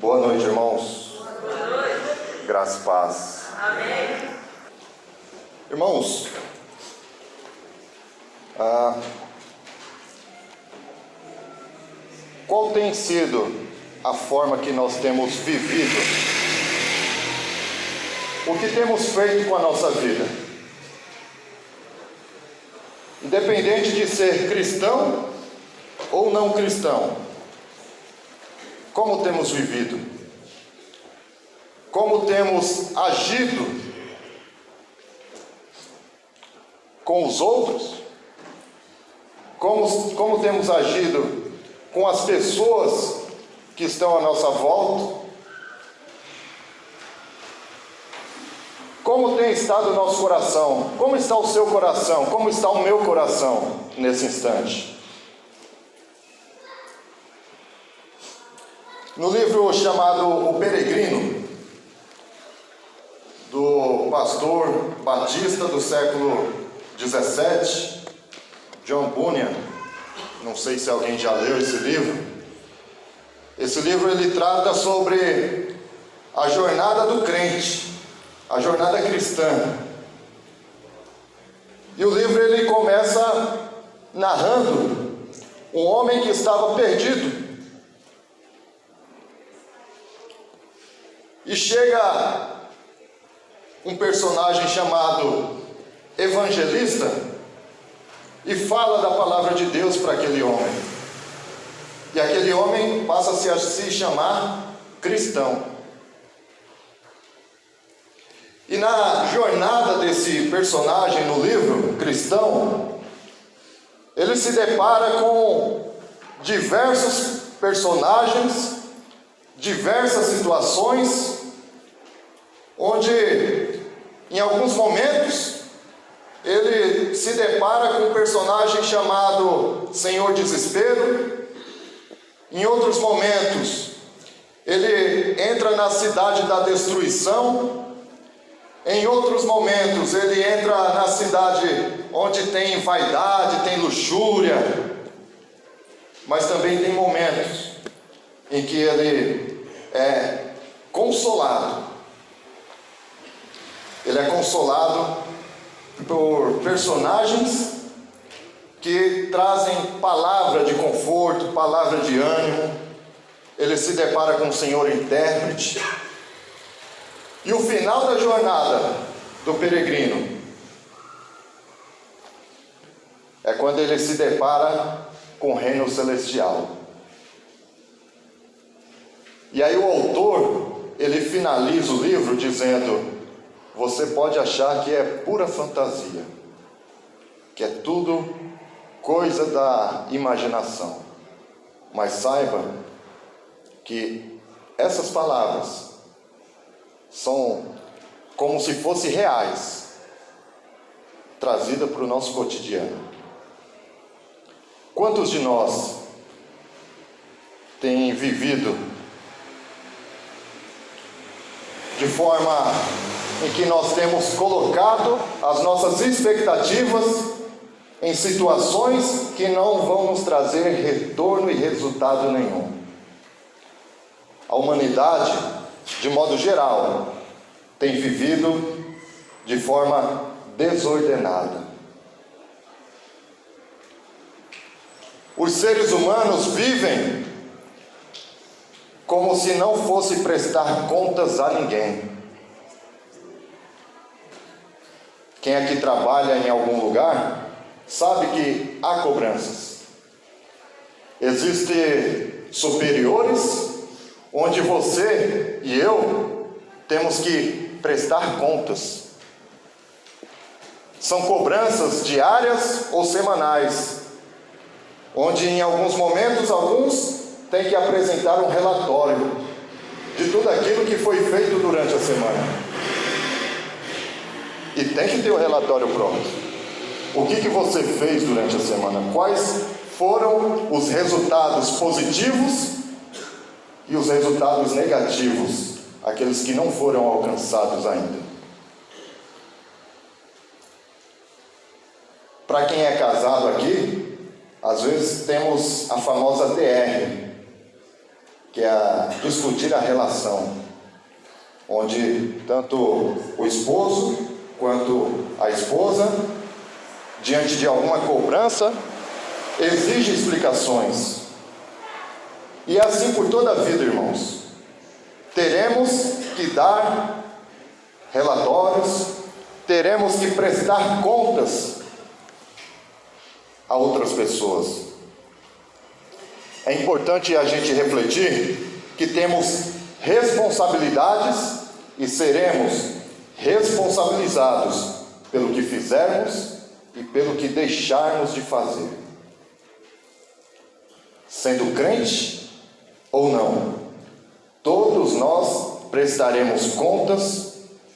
Boa noite, irmãos. Boa noite. Graça e paz. Amém. Irmãos, qual tem sido a forma que nós temos vivido? O que temos feito com a nossa vida? Independente de ser cristão ou não cristão, como temos vivido? Como temos agido com os outros? Como temos agido com as pessoas que estão à nossa volta? Como tem estado o nosso coração? Como está o seu coração? Como está o meu coração nesse instante? No livro chamado O Peregrino, do pastor batista do século 17, John Bunyan, não sei se alguém já leu esse livro. Esse livro ele trata sobre a jornada do crente, a jornada cristã. E o livro ele começa narrando um homem que estava perdido. E chega um personagem chamado evangelista e fala da palavra de Deus para aquele homem. E aquele homem passa-se a se chamar cristão. E na jornada desse personagem no livro cristão, ele se depara com diversos personagens, diversas situações, onde em alguns momentos ele se depara com um personagem chamado Senhor Desespero. Em outros momentos ele entra na cidade da destruição. Em outros momentos ele entra na cidade onde tem vaidade, tem luxúria. Mas também tem momentos em que ele é consolado. Ele é consolado por personagens que trazem palavra de conforto, palavra de ânimo. Ele se depara com o Senhor intérprete. E o final da jornada do peregrino é quando ele se depara com o reino celestial. E aí o autor, ele finaliza o livro dizendo: você pode achar que é pura fantasia, que é tudo coisa da imaginação, mas saiba que essas palavras são como se fossem reais, trazidas para o nosso cotidiano. Quantos de nós têm vivido de forma em que nós temos colocado as nossas expectativas em situações que não vão nos trazer retorno e resultado nenhum? A humanidade, de modo geral, tem vivido de forma desordenada. Os seres humanos vivem como se não fosse prestar contas a ninguém. Quem aqui trabalha em algum lugar sabe que há cobranças. Existem superiores onde você e eu temos que prestar contas. São cobranças diárias ou semanais, onde em alguns momentos alguns têm que apresentar um relatório de tudo aquilo que foi feito durante a semana. E tem que ter o relatório pronto. O que você fez durante a semana? Quais foram os resultados positivos e os resultados negativos, aqueles que não foram alcançados ainda? Para quem é casado aqui, às vezes temos a famosa DR, que é discutir a relação, onde tanto o esposo quanto a esposa, diante de alguma cobrança, exige explicações. E é assim por toda a vida, irmãos. Teremos que dar relatórios, teremos que prestar contas a outras pessoas. É importante a gente refletir que temos responsabilidades e seremos responsabilizados pelo que fizermos e pelo que deixarmos de fazer. Sendo crente ou não, todos nós prestaremos contas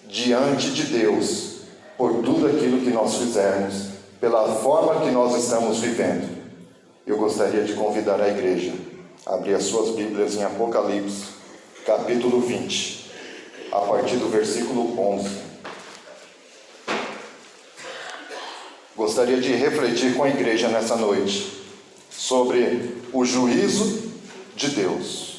diante de Deus por tudo aquilo que nós fizermos, pela forma que nós estamos vivendo. Eu gostaria de convidar a igreja a abrir as suas Bíblias em Apocalipse, capítulo 20, a partir do versículo 11. Gostaria de refletir com a igreja nessa noite sobre o juízo de Deus.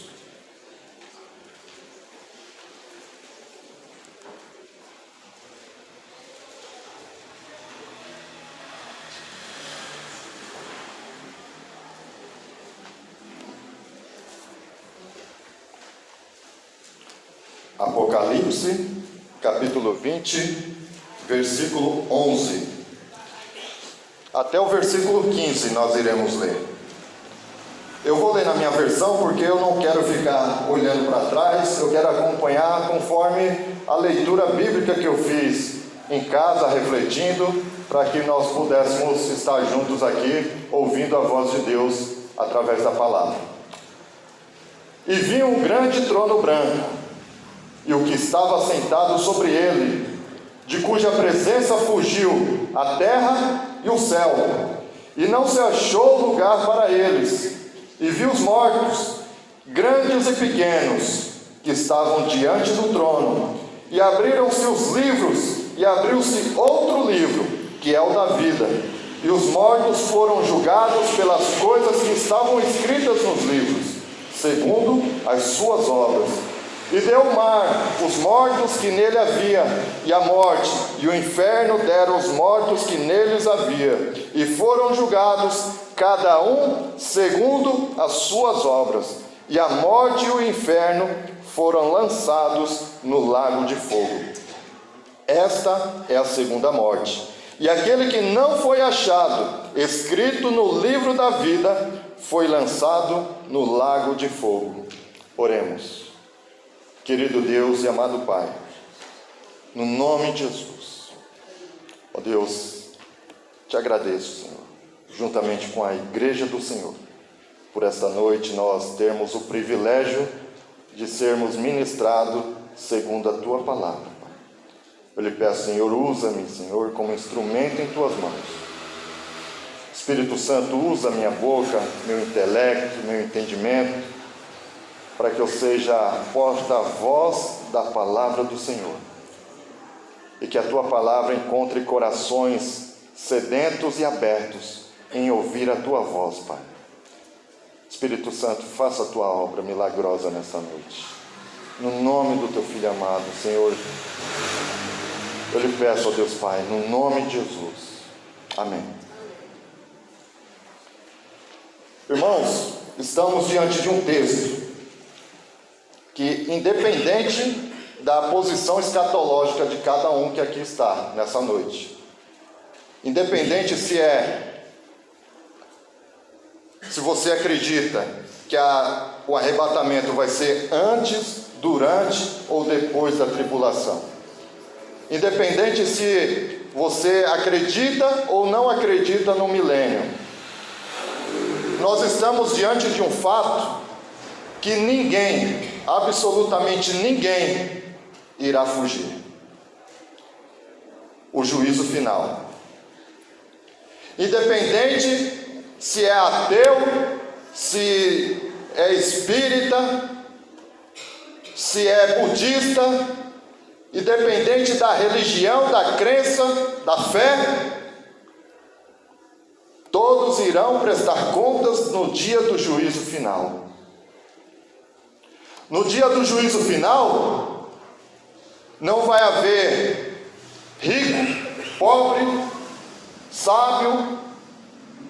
Apocalipse, capítulo 20, versículo 11. Até o versículo 15 nós iremos ler. Eu vou ler na minha versão porque eu não quero ficar olhando para trás, eu quero acompanhar conforme a leitura bíblica que eu fiz em casa, refletindo, para que nós pudéssemos estar juntos aqui, ouvindo a voz de Deus através da palavra. E vi um grande trono branco, e o que estava sentado sobre ele, de cuja presença fugiu a terra e o céu, e não se achou lugar para eles. E vi os mortos, grandes e pequenos, que estavam diante do trono, e abriram-se os livros, e abriu-se outro livro, que é o da vida, e os mortos foram julgados pelas coisas que estavam escritas nos livros, segundo as suas obras. E deu o mar os mortos que nele havia, e a morte e o inferno deram os mortos que neles havia, e foram julgados cada um segundo as suas obras. E a morte e o inferno foram lançados no lago de fogo. Esta é a segunda morte. E aquele que não foi achado escrito no livro da vida foi lançado no lago de fogo. Oremos. Querido Deus e amado Pai, no nome de Jesus, ó Deus, te agradeço, Senhor, juntamente com a igreja do Senhor, por esta noite nós termos o privilégio de sermos ministrados segundo a Tua palavra, Pai. Eu lhe peço, Senhor, usa-me, Senhor, como instrumento em Tuas mãos. Espírito Santo, usa minha boca, meu intelecto, meu entendimento, para que eu seja porta-voz da palavra do Senhor, e que a Tua palavra encontre corações sedentos e abertos em ouvir a Tua voz, Pai. Espírito Santo, faça a Tua obra milagrosa nessa noite, no nome do Teu Filho amado, Senhor. Eu lhe peço, ó Deus Pai, no nome de Jesus, amém. Irmãos, estamos diante de um texto que, independente da posição escatológica de cada um que aqui está nessa noite, independente se você acredita que o arrebatamento vai ser antes, durante ou depois da tribulação, independente se você acredita ou não acredita no milênio, nós estamos diante de um fato que ninguém, absolutamente ninguém, irá fugir: o juízo final. Independente se é ateu, se é espírita, se é budista, independente da religião, da crença, da fé, todos irão prestar contas no dia do juízo final. No dia do juízo final, não vai haver rico, pobre, sábio,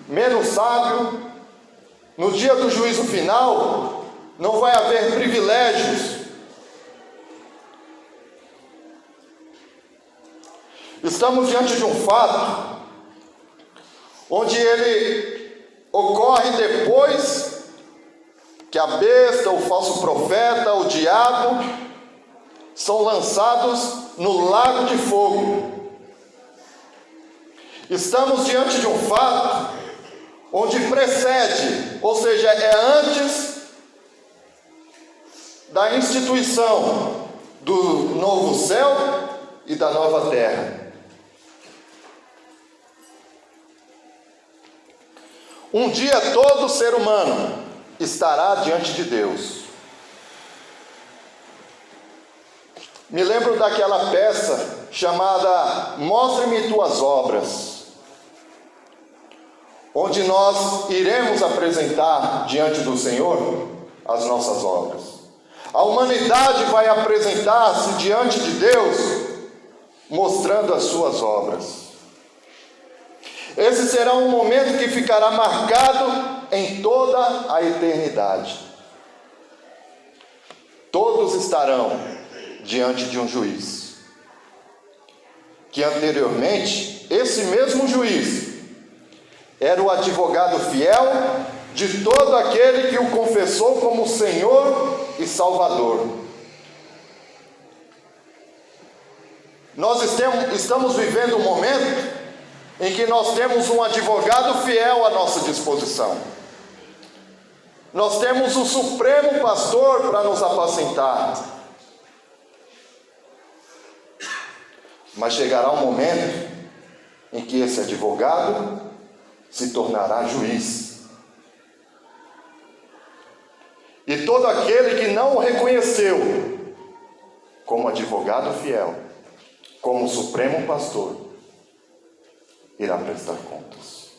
menos sábio. No dia do juízo final, não vai haver privilégios. Estamos diante de um fato onde ele ocorre depois que a besta, o falso profeta, o diabo são lançados no lago de fogo. Estamos diante de um fato onde precede, ou seja, é antes da instituição do novo céu e da nova terra. Um dia todo ser humano estará diante de Deus. Me lembro daquela peça chamada Mostre-me Tuas Obras, onde nós iremos apresentar diante do Senhor as nossas obras. A humanidade vai apresentar-se diante de Deus, mostrando as suas obras. Esse será um momento que ficará marcado em toda a eternidade. Todos estarão diante de um juiz, que anteriormente, esse mesmo juiz, era o advogado fiel de todo aquele que o confessou como Senhor e Salvador. Nós estamos vivendo um momento em que nós temos um advogado fiel à nossa disposição. Nós temos o Supremo Pastor para nos apacentar. Mas chegará um momento em que esse advogado se tornará juiz. E todo aquele que não o reconheceu como advogado fiel, como Supremo Pastor, irá prestar contas.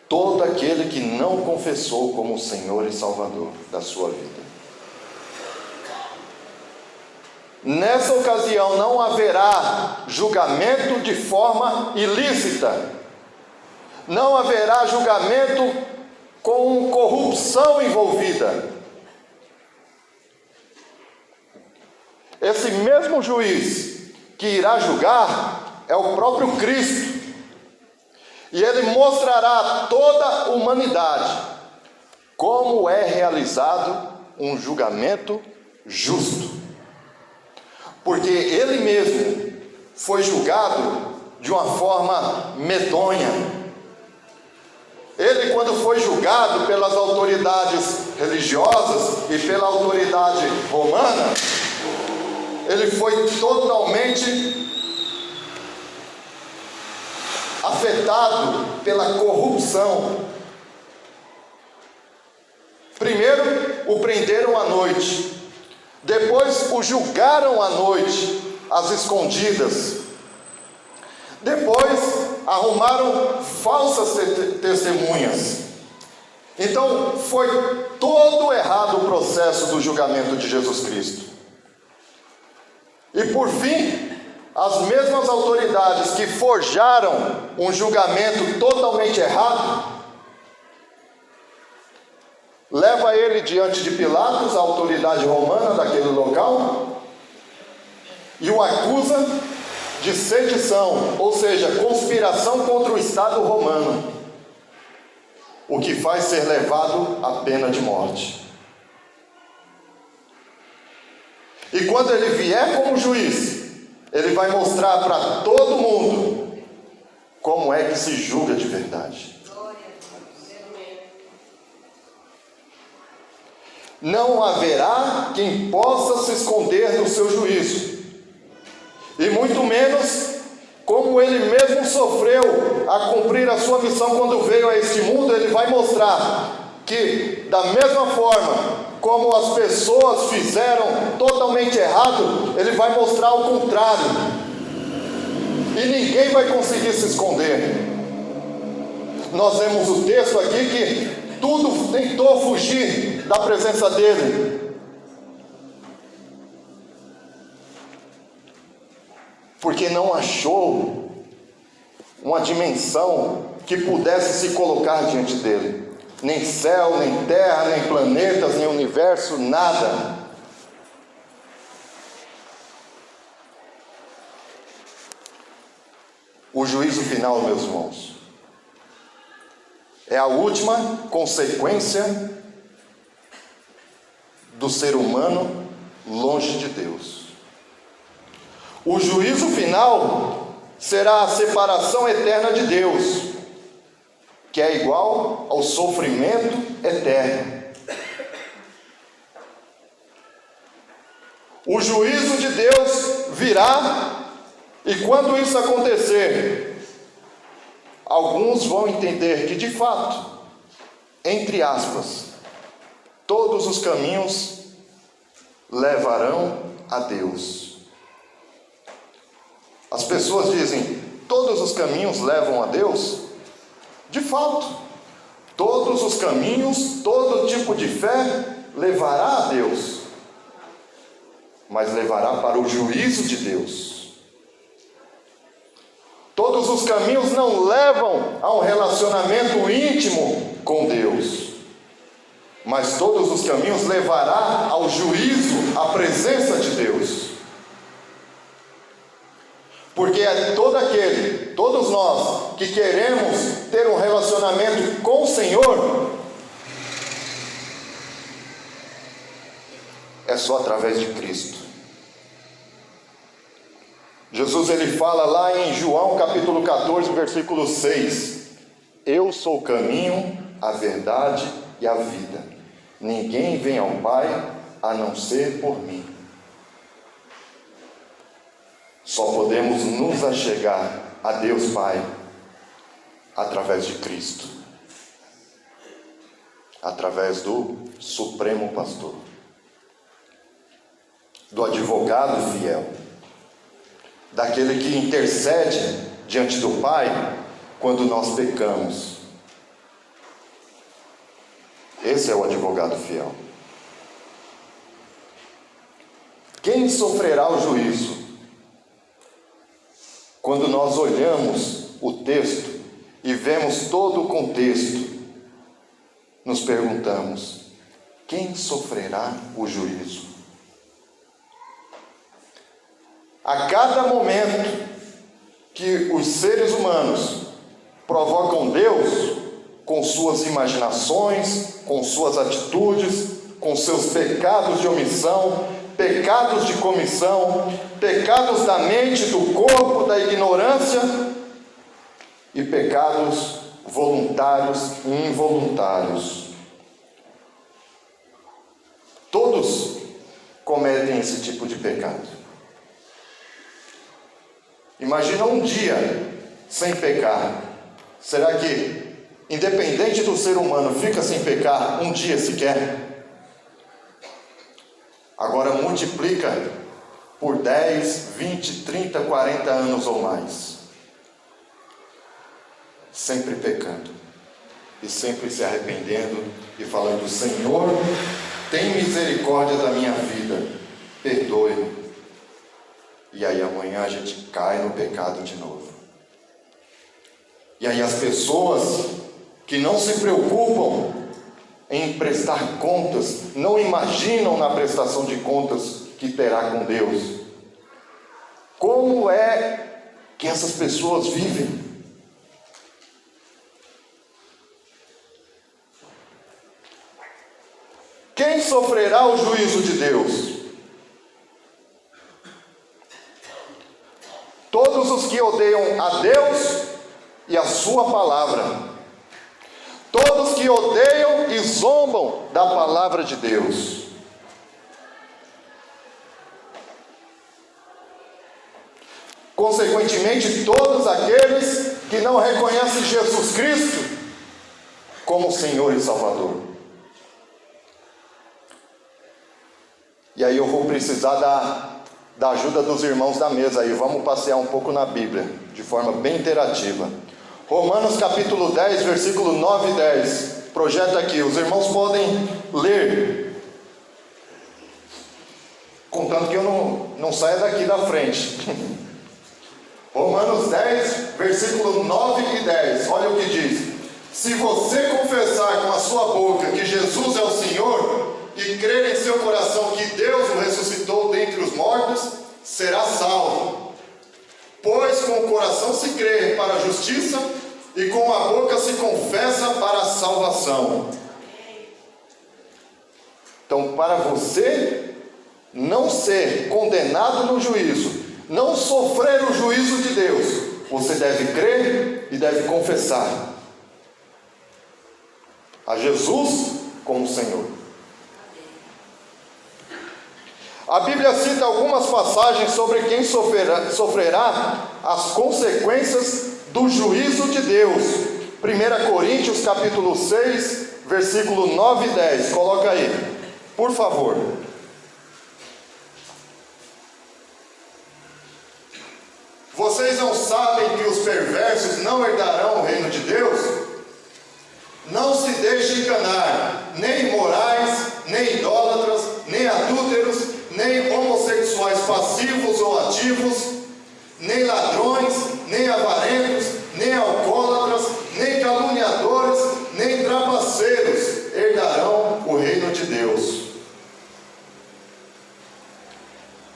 Todo aquele que não confessou como Senhor e Salvador da sua vida. Nessa ocasião não haverá julgamento de forma ilícita. Não haverá julgamento com corrupção envolvida. Esse mesmo juiz que irá julgar é o próprio Cristo. E ele mostrará a toda a humanidade como é realizado um julgamento justo. Porque ele mesmo foi julgado de uma forma medonha. Ele, quando foi julgado pelas autoridades religiosas e pela autoridade romana, ele foi totalmente afetado pela corrupção. Primeiro o prenderam à noite, depois o julgaram à noite, às escondidas. Depois arrumaram falsas testemunhas. Então foi todo errado o processo do julgamento de Jesus Cristo. E por fim, as mesmas autoridades que forjaram um julgamento totalmente errado, leva ele diante de Pilatos, a autoridade romana daquele local, e o acusa de sedição, ou seja, conspiração contra o Estado romano, o que faz ser levado à pena de morte. E quando ele vier como juiz, ele vai mostrar para todo mundo como é que se julga de verdade. Não haverá quem possa se esconder do seu juízo, e muito menos como ele mesmo sofreu a cumprir a sua missão quando veio a este mundo. Ele vai mostrar que, da mesma forma como as pessoas fizeram totalmente errado, ele vai mostrar o contrário, e ninguém vai conseguir se esconder. Nós vemos o texto aqui que tudo tentou fugir da presença dele. Porque não achou uma dimensão que pudesse se colocar diante dele. Nem céu, nem terra, nem planetas, nem universo, nada. O juízo final, meus irmãos, é a última consequência do ser humano longe de Deus. O juízo final será a separação eterna de Deus, que é igual ao sofrimento eterno. O juízo de Deus virá, e quando isso acontecer, alguns vão entender que de fato, entre aspas, todos os caminhos levarão a Deus. As pessoas dizem, todos os caminhos levam a Deus? De fato, todos os caminhos, todo tipo de fé levará a Deus, mas levará para o juízo de Deus. Todos os caminhos não levam a um relacionamento íntimo com Deus, mas todos os caminhos levará ao juízo, à presença de Deus. Porque é todos nós que queremos ter um relacionamento com o Senhor, é só através de Cristo. Jesus ele fala lá em João capítulo 14, versículo 6: Eu sou o caminho, a verdade e a vida. Ninguém vem ao Pai a não ser por mim. Só podemos nos achegar a Deus Pai através de Cristo, através do Supremo Pastor, do advogado fiel, daquele que intercede diante do Pai quando nós pecamos. Esse é o advogado fiel. Quem sofrerá o juízo? Quando nós olhamos o texto e vemos todo o contexto, nos perguntamos: quem sofrerá o juízo? A cada momento que os seres humanos provocam Deus com suas imaginações, com suas atitudes, com seus pecados de omissão, pecados de comissão, pecados da mente, do corpo, da ignorância e pecados voluntários e involuntários. Todos cometem esse tipo de pecado. Imagina um dia sem pecar. Será que, independente do ser humano, fica sem pecar um dia sequer? Agora multiplica por 10, 20, 30, 40 anos ou mais. Sempre pecando. E sempre se arrependendo e falando: Senhor, tem misericórdia da minha vida, perdoe-me. E aí amanhã a gente cai no pecado de novo. E aí as pessoas que não se preocupam em prestar contas, não imaginam na prestação de contas que terá com Deus. Como é que essas pessoas vivem? Quem sofrerá o juízo de Deus? Todos os que odeiam a Deus e a sua palavra. Todos que odeiam e zombam da palavra de Deus. Consequentemente, todos aqueles que não reconhecem Jesus Cristo como Senhor e Salvador. E aí eu vou precisar da ajuda dos irmãos da mesa aí. Vamos passear um pouco na Bíblia, de forma bem interativa. Romanos capítulo 10, versículo 9 e 10. projeta aqui, os irmãos podem ler, contanto que eu não saia daqui da frente. Romanos 10, versículo 9 e 10, olha o que diz: se você confessar com a sua boca que Jesus é o Senhor, e crer em seu coração que Deus o ressuscitou dentre os mortos, será salvo. Pois com o coração se crê para a justiça, e com a boca se confessa para a salvação. Então, para você não ser condenado no juízo, não sofrer o juízo de Deus, você deve crer e deve confessar a Jesus como Senhor. A Bíblia cita algumas passagens sobre quem sofrerá as consequências do juízo de Deus. 1 Coríntios capítulo 6, versículo 9 e 10. Coloca aí, por favor. Vocês não sabem que os perversos não herdarão o reino de Deus? Não se deixe enganar, nem imorais, nem idólatras, nem adúlteros, nem homossexuais passivos ou ativos, nem ladrões, nem avarentos, nem alcoólatras, nem caluniadores, nem trapaceiros herdarão o reino de Deus.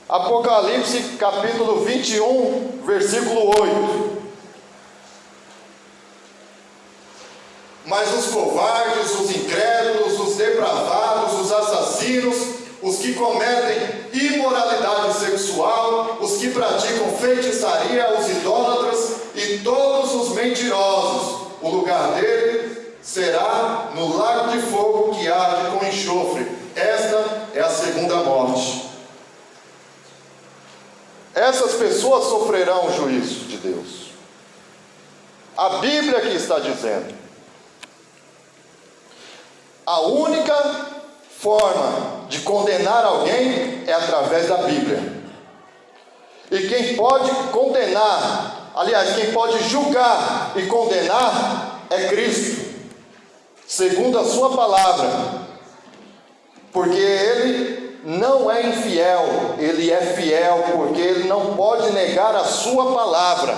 Apocalipse capítulo 21, versículo 8. Mas os covardes, os incrédulos, os depravados, os assassinos, os que cometem imoralidade sexual, os que praticam feitiçaria, os idólatras e todos os mentirosos, o lugar dele será no lago de fogo que arde com enxofre. Esta é a segunda morte. Essas pessoas sofrerão o juízo de Deus. A Bíblia que está dizendo. A única forma de condenar alguém é através da Bíblia. E quem pode condenar, aliás, quem pode julgar e condenar é Cristo, segundo a sua palavra. Porque Ele não é infiel, Ele é fiel, porque Ele não pode negar a sua palavra.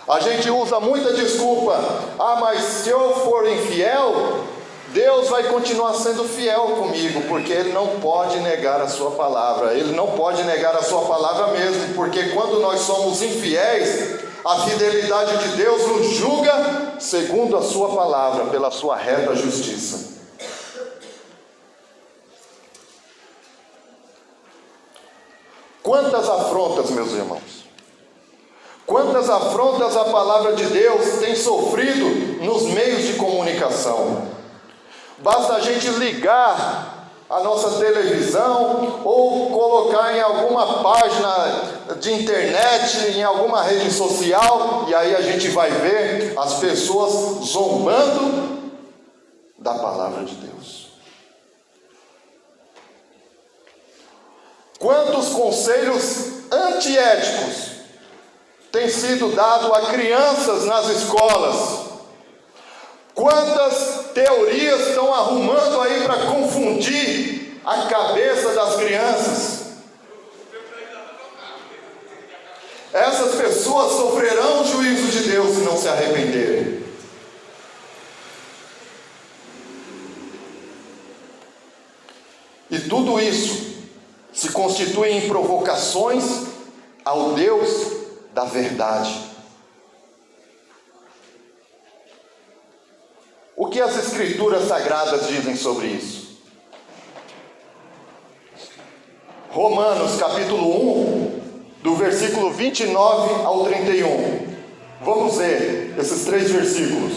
A gente usa muita desculpa. Mas se eu for infiel, Deus vai continuar sendo fiel comigo, porque Ele não pode negar a sua palavra. Ele não pode negar a sua palavra mesmo, porque quando nós somos infiéis, a fidelidade de Deus nos julga segundo a sua palavra, pela sua reta justiça. Quantas afrontas, meus irmãos, quantas afrontas a palavra de Deus tem sofrido nos meios de comunicação. Basta a gente ligar a nossa televisão ou colocar em alguma página de internet, em alguma rede social, e aí a gente vai ver as pessoas zombando da palavra de Deus. Quantos conselhos antiéticos têm sido dados a crianças nas escolas? Quantas teorias estão arrumando aí para confundir a cabeça das crianças? Essas pessoas sofrerão o juízo de Deus se não se arrependerem. E tudo isso se constitui em provocações ao Deus da verdade. O que as Escrituras Sagradas dizem sobre isso? Romanos capítulo 1, do versículo 29 ao 31. Vamos ler esses 3 versículos.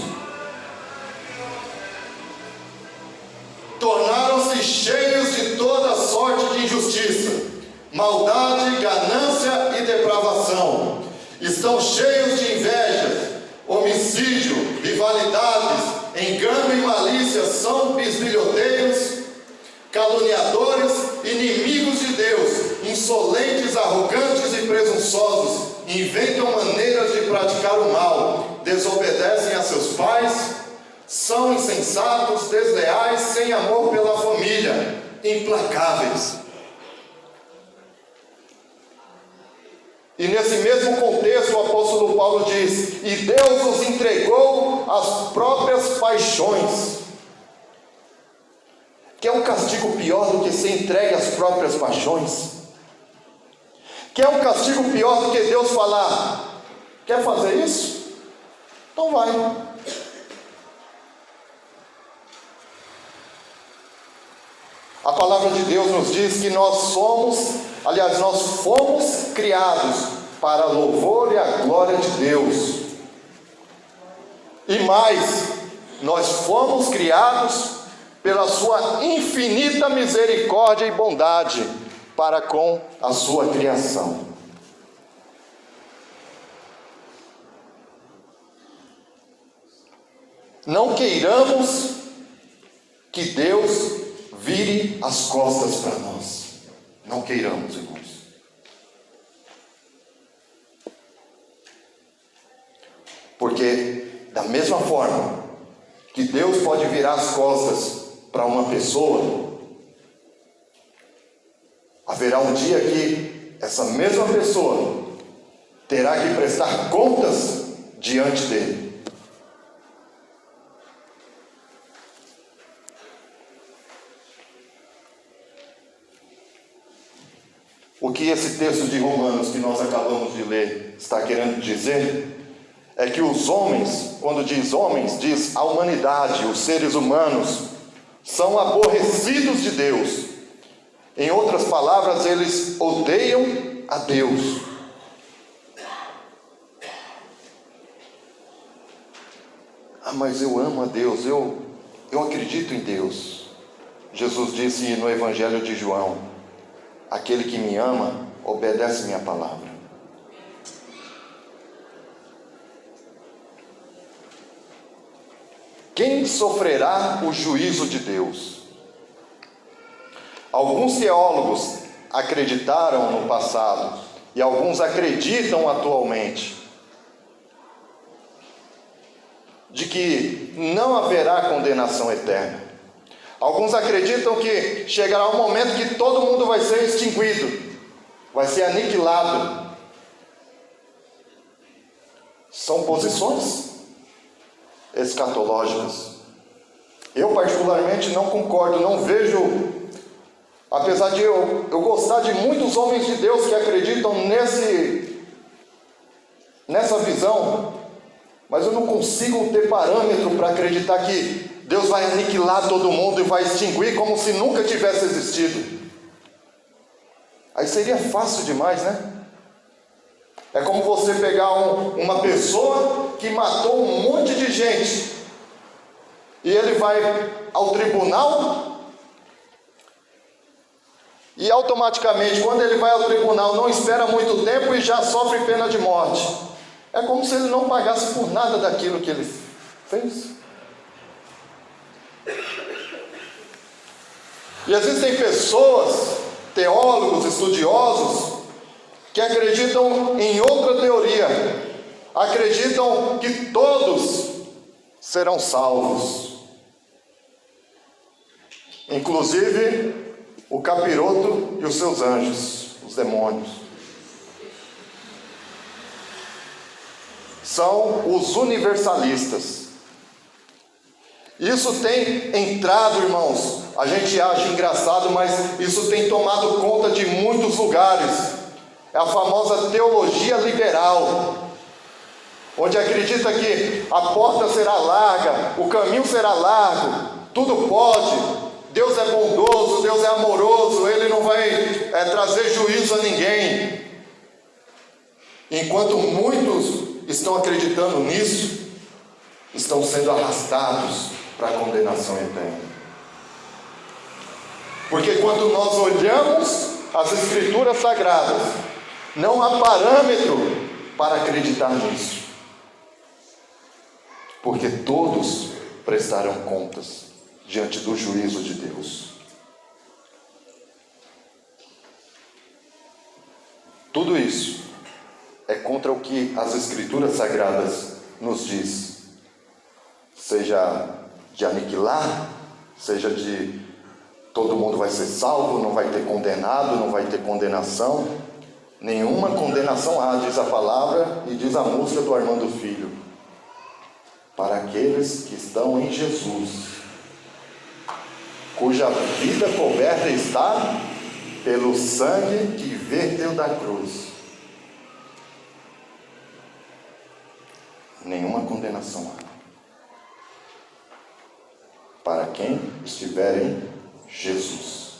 Tornaram-se cheios de toda sorte de injustiça, maldade, ganância e depravação. Estão cheios de invejas, homicídio, rivalidades, engano e malícia, são bisbilhoteiros, caluniadores, inimigos de Deus, insolentes, arrogantes e presunçosos, inventam maneiras de praticar o mal, desobedecem a seus pais, são insensatos, desleais, sem amor pela família, implacáveis. E nesse mesmo contexto o apóstolo Paulo diz: e Deus os entregou às próprias paixões. Que é um castigo pior do que ser entregue às próprias paixões? Que é um castigo pior do que Deus falar: quer fazer isso? Então vai. A palavra de Deus nos diz que nós fomos criados para louvor e a glória de Deus. E mais, nós fomos criados pela sua infinita misericórdia e bondade para com a sua criação. Não queiramos que Deus vire as costas para nós. Não queiramos, irmãos. Porque da mesma forma que Deus pode virar as costas para uma pessoa, haverá um dia que essa mesma pessoa terá que prestar contas diante dele. O que esse texto de Romanos que nós acabamos de ler está querendo dizer é que os homens, quando diz homens, diz a humanidade, os seres humanos, são aborrecidos de Deus. Em outras palavras, eles odeiam a Deus. Ah, mas eu amo a Deus, eu acredito em Deus. Jesus disse no Evangelho de João: aquele que me ama, obedece minha palavra. Quem sofrerá o juízo de Deus? Alguns teólogos acreditaram no passado, e alguns acreditam atualmente, de que não haverá condenação eterna. Alguns acreditam que chegará um momento que todo mundo vai ser extinguido, vai ser aniquilado. São posições escatológicas. Eu particularmente não concordo, não vejo, apesar de eu gostar de muitos homens de Deus que acreditam nessa visão, mas eu não consigo ter parâmetro para acreditar que Deus vai aniquilar todo mundo e vai extinguir como se nunca tivesse existido. Aí seria fácil demais, né? É como você pegar uma pessoa que matou um monte de gente e ele vai ao tribunal e automaticamente, quando ele vai ao tribunal, não espera muito tempo e já sofre pena de morte. É como se ele não pagasse por nada daquilo que ele fez. E existem pessoas, teólogos, estudiosos, que acreditam em outra teoria. Acreditam que todos serão salvos, inclusive o capiroto e os seus anjos, os demônios. São os universalistas. Isso tem entrado, irmãos, a gente acha engraçado, mas isso tem tomado conta de muitos lugares. É a famosa teologia liberal, onde acredita que a porta será larga, o caminho será largo, tudo pode, Deus é bondoso, Deus é amoroso, Ele não vai trazer juízo a ninguém. Enquanto muitos estão acreditando nisso, estão sendo arrastados para a condenação eterna. Porque quando nós olhamos as Escrituras Sagradas, não há parâmetro para acreditar nisso. Porque todos prestarão contas diante do juízo de Deus. Tudo isso é contra o que as Escrituras Sagradas nos diz, seja de aniquilar, seja de todo mundo vai ser salvo, não vai ter condenado, não vai ter condenação. Nenhuma condenação há, diz a palavra e diz a música do Armando Filho, para aqueles que estão em Jesus, cuja vida coberta está pelo sangue que verteu da cruz. Nenhuma condenação há para quem estiver em Jesus.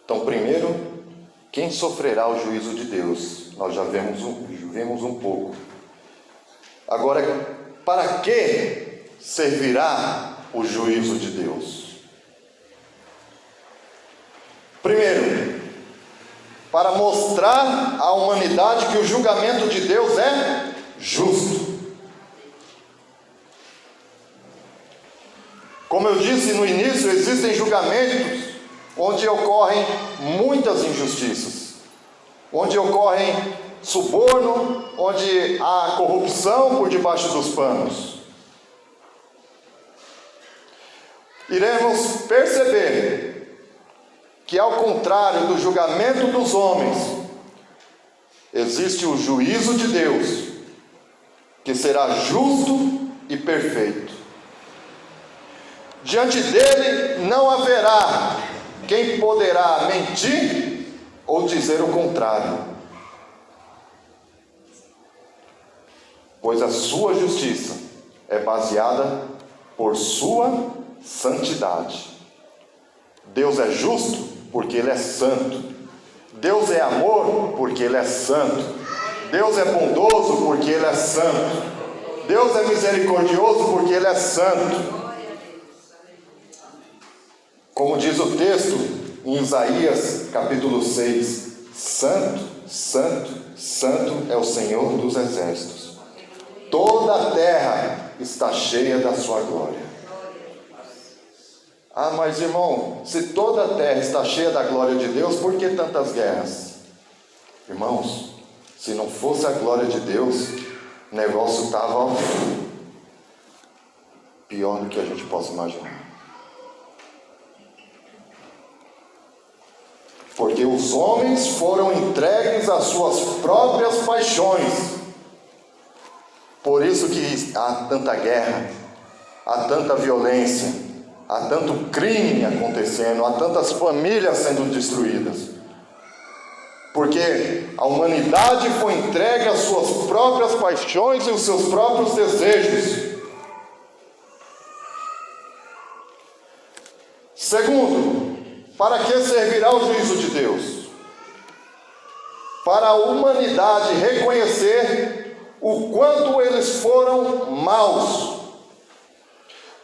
Então, primeiro, quem sofrerá o juízo de Deus? Nós já vemos um pouco. Agora, para que servirá o juízo de Deus? Primeiro, para mostrar à humanidade que o julgamento de Deus é justo. Como eu disse no início, existem julgamentos onde ocorrem muitas injustiças, onde ocorrem suborno, onde há corrupção por debaixo dos panos. Iremos perceber que, ao contrário do julgamento dos homens, existe o juízo de Deus, que será justo e perfeito. Diante dele não haverá quem poderá mentir ou dizer o contrário, pois a sua justiça é baseada por sua santidade. Deus é justo porque Ele é santo. Deus é amor porque Ele é santo. Deus é bondoso porque Ele é santo. Deus é misericordioso porque Ele é santo. Como diz o texto em Isaías capítulo 6, santo, santo, santo é o Senhor dos exércitos. Toda a terra está cheia da sua glória. Ah, mas irmão, se toda a terra está cheia da glória de Deus, por que tantas guerras? Irmãos, se não fosse a glória de Deus, o negócio estava pior do que a gente possa imaginar. Porque os homens foram entregues às suas próprias paixões. Por isso que há tanta guerra, há tanta violência, há tanto crime acontecendo, há tantas famílias sendo destruídas. Porque a humanidade foi entregue às suas próprias paixões e os seus próprios desejos. Segundo, para que servirá o juízo de Deus? Para a humanidade reconhecer o quanto eles foram maus,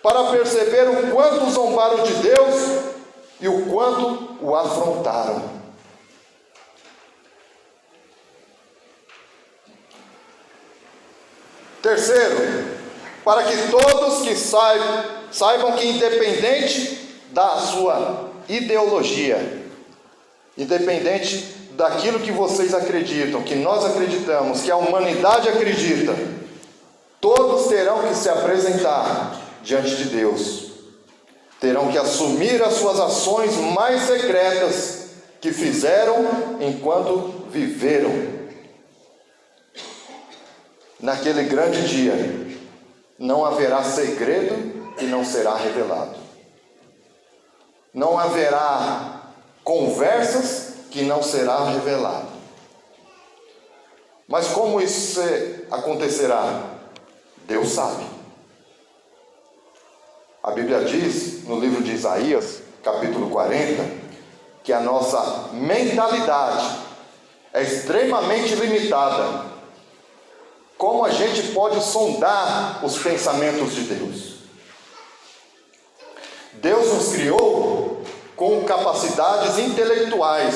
para perceber o quanto zombaram de Deus e o quanto o afrontaram. Terceiro, para que todos que saibam que, independente da sua ideologia, independente daquilo que vocês acreditam, que nós acreditamos, que a humanidade acredita, todos terão que se apresentar diante de Deus, terão que assumir as suas ações mais secretas que fizeram enquanto viveram. Naquele grande dia, não haverá segredo que não será revelado. Não haverá conversas que não será revelado. Mas como isso acontecerá? Deus sabe. A Bíblia diz, no livro de Isaías, capítulo 40, que a nossa mentalidade é extremamente limitada. Como a gente pode sondar os pensamentos de Deus? Deus nos criou com capacidades intelectuais,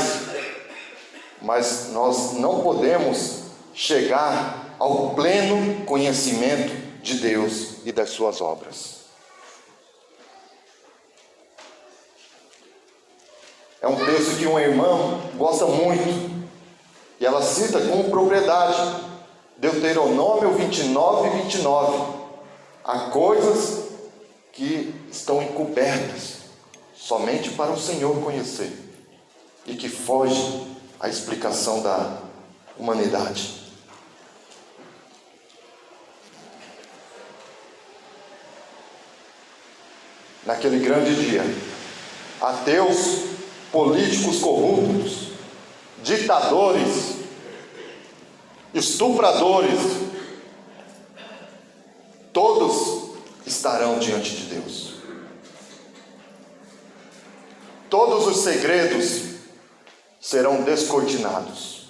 mas nós não podemos chegar ao pleno conhecimento de Deus e das suas obras. É um texto que um irmão gosta muito, E ela cita com propriedade Deuteronômio 29, 29. Há coisas que estão encobertas somente para o Senhor conhecer e que foge à explicação da humanidade. Naquele grande dia, ateus, políticos corruptos, ditadores, estupradores, todos estarão diante de Deus. Todos os segredos serão descortinados.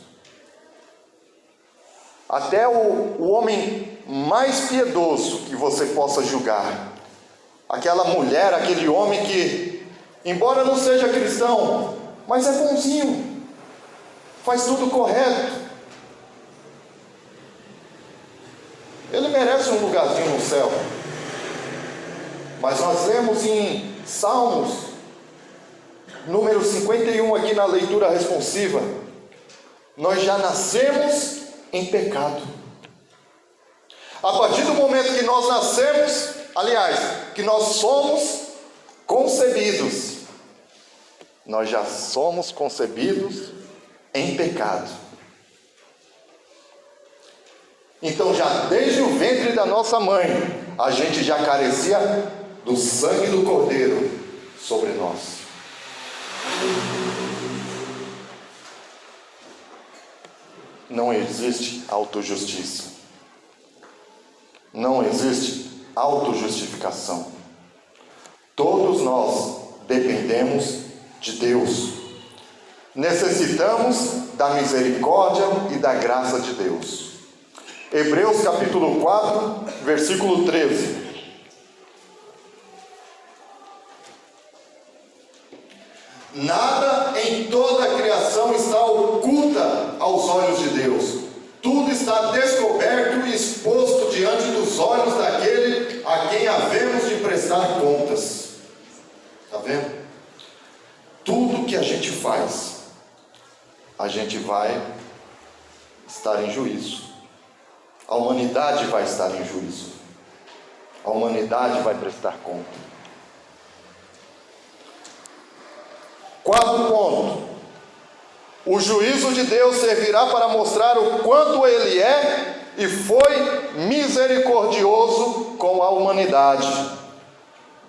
Até o homem mais piedoso que você possa julgar, aquela mulher, aquele homem que, embora não seja cristão, mas é bonzinho, faz tudo correto, ele merece um lugarzinho no céu. Mas nós lemos em Salmos, número 51, aqui na leitura responsiva, nós já nascemos em pecado. A partir do momento que nós nascemos, aliás, que nós somos concebidos, nós já somos concebidos em pecado. Então, já desde o ventre da nossa mãe, a gente já carecia do sangue do Cordeiro sobre nós. Não existe autojustiça. Não existe autojustificação. Todos nós dependemos de Deus. Necessitamos da misericórdia e da graça de Deus. Hebreus capítulo 4, versículo 13. Nada em toda a criação está oculta aos olhos de Deus. Tudo está descoberto e exposto diante dos olhos daquele a quem havemos de prestar contas. Está vendo? Tudo que a gente faz, a gente vai estar em juízo. A humanidade vai estar em juízo. A humanidade vai prestar conta. Quarto ponto: o juízo de Deus servirá para mostrar o quanto Ele é e foi misericordioso com a humanidade,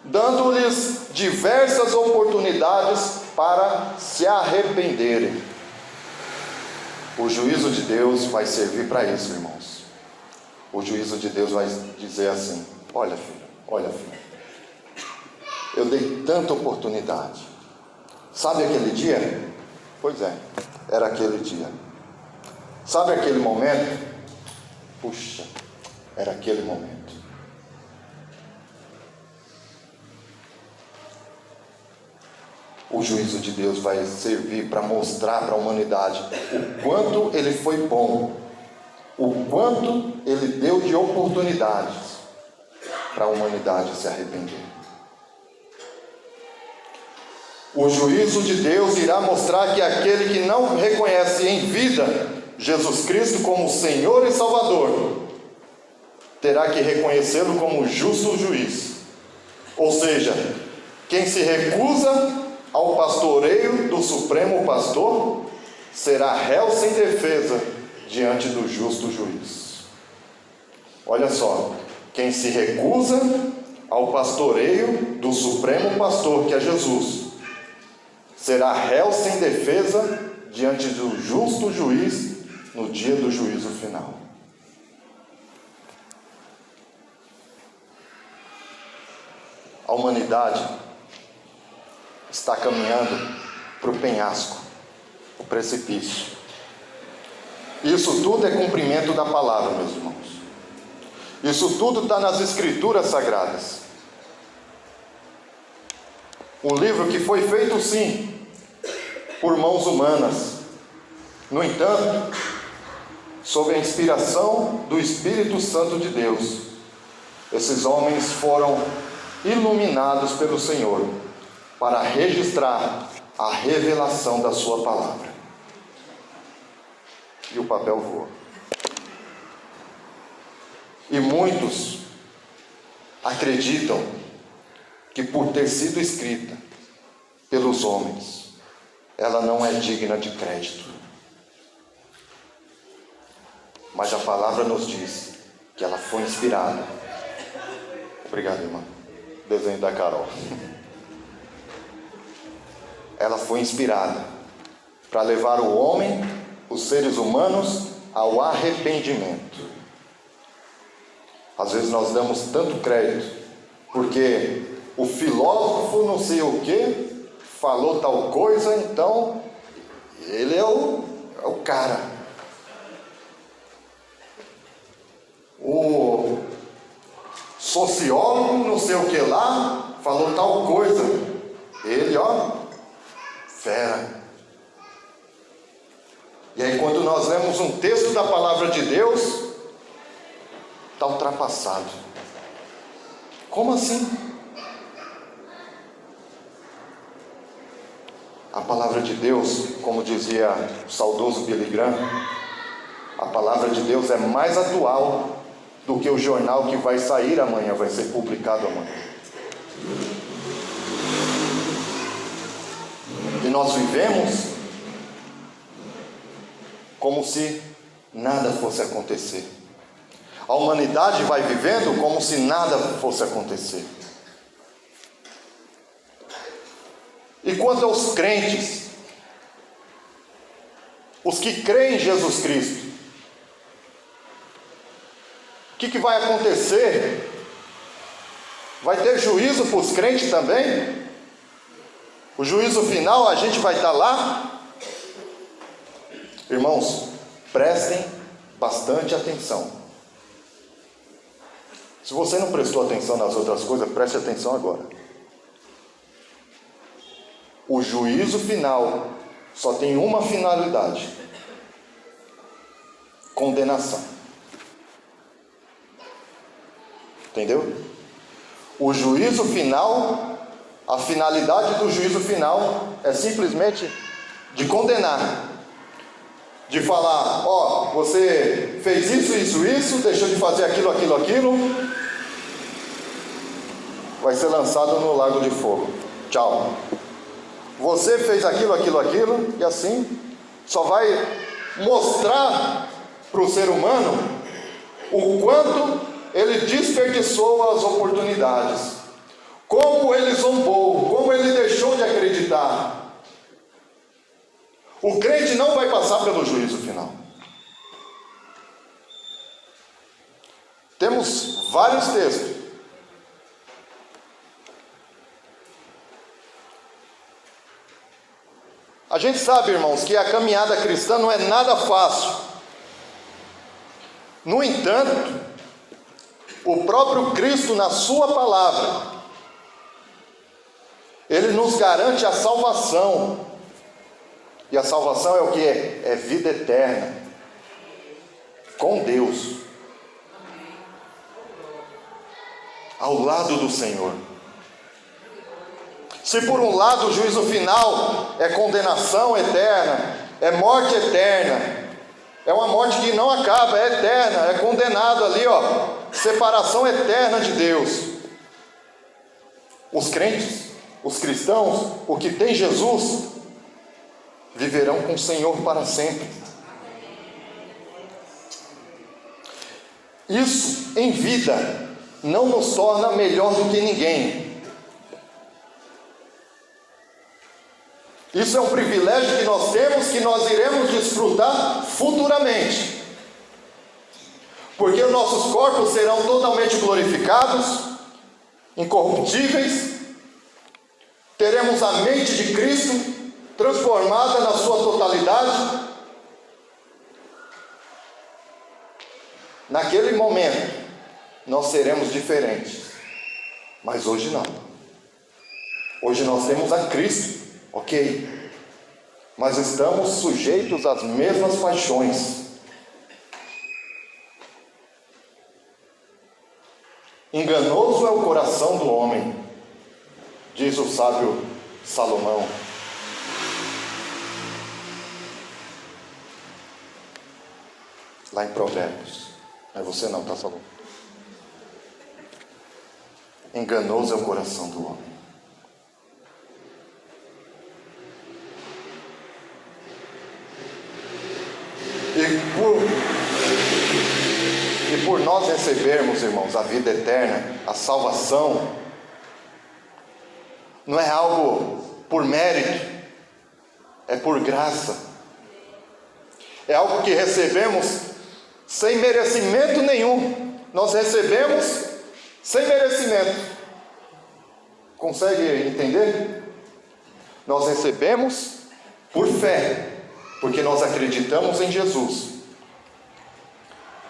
dando-lhes diversas oportunidades para se arrependerem. O juízo de Deus vai servir para isso, irmãos. O juízo de Deus vai dizer assim: olha filho, eu dei tanta oportunidade. Sabe aquele dia? Pois é, era aquele dia. Sabe aquele momento? Puxa, era aquele momento. O juízo de Deus vai servir para mostrar para a humanidade o quanto Ele foi bom, o quanto Ele deu de oportunidades para a humanidade se arrepender. O juízo de Deus irá mostrar que aquele que não reconhece em vida Jesus Cristo como Senhor e Salvador, terá que reconhecê-lo como justo juiz. Ou seja, quem se recusa ao pastoreio do Supremo Pastor será réu sem defesa diante do justo juiz. Olha só, quem se recusa ao pastoreio do Supremo Pastor, que é Jesus, será réu sem defesa diante do justo juiz no dia do juízo final. A humanidade está caminhando para o penhasco, o precipício. Isso tudo é cumprimento da palavra, meus irmãos. Isso tudo está nas Escrituras Sagradas. Um livro que foi feito, sim, por mãos humanas. No entanto, sob a inspiração do Espírito Santo de Deus, esses homens foram iluminados pelo Senhor para registrar a revelação da sua palavra. e o papel voa. E muitos acreditam que por ter sido escrita pelos homens, ela não é digna de crédito. Mas a palavra nos diz que ela foi inspirada. Obrigado, irmã. Desenho da Carol. Ela foi inspirada para levar o homem, os seres humanos, ao arrependimento. Às vezes nós damos tanto crédito, porque o filósofo não sei o que falou tal coisa, então ele é o cara. O sociólogo não sei o que lá falou tal coisa, ele fera. E aí quando nós lemos um texto da palavra de Deus, está ultrapassado. Como assim? A palavra de Deus, como dizia o saudoso Billy Graham, a palavra de Deus é mais atual do que o jornal que vai sair amanhã, vai ser publicado amanhã. E nós vivemos como se nada fosse acontecer. A humanidade vai vivendo como se nada fosse acontecer. E quanto aos crentes, os que creem em Jesus Cristo, o que vai acontecer? Vai ter juízo para os crentes também? O juízo final, a gente vai estar lá? Irmãos, prestem bastante atenção. Se você não prestou atenção nas outras coisas, preste atenção agora. O juízo final só tem uma finalidade: condenação. Entendeu? O juízo final, a finalidade do juízo final é simplesmente de condenar. De falar, você fez isso, deixou de fazer aquilo, vai ser lançado no lago de fogo. Tchau. Você fez aquilo, e assim, só vai mostrar para o ser humano o quanto ele desperdiçou as oportunidades, como ele zombou, como ele deixou de acreditar. O crente não vai passar pelo juízo final. Temos vários textos. A gente sabe, irmãos, que a caminhada cristã não é nada fácil. No entanto, o próprio Cristo, na sua palavra, ele nos garante a salvação. E a salvação é o que é? É vida eterna com Deus, ao lado do Senhor. Se por um lado o juízo final é condenação eterna, é morte eterna, é uma morte que não acaba, é eterna, é condenado ali, separação eterna de Deus. Os crentes, os cristãos, o que tem Jesus, viverão com o Senhor para sempre. Isso em vida não nos torna melhor do que ninguém. Isso é um privilégio que nós temos, que nós iremos desfrutar futuramente. Porque os nossos corpos serão totalmente glorificados, incorruptíveis. Teremos a mente de Cristo transformada na sua totalidade. Naquele momento nós seremos diferentes, mas hoje não. Hoje nós temos a Cristo, ok, mas estamos sujeitos às mesmas paixões. Enganoso é o coração do homem, diz o sábio Salomão. Lá em Provérbios. Mas você não, tá falando. Enganoso é o coração do homem. E por nós recebermos, irmãos, a vida eterna, a salvação, não é algo por mérito, é por graça. É algo que recebemos sem merecimento nenhum. Nós recebemos sem merecimento. Consegue entender? Nós recebemos por fé, porque nós acreditamos em Jesus.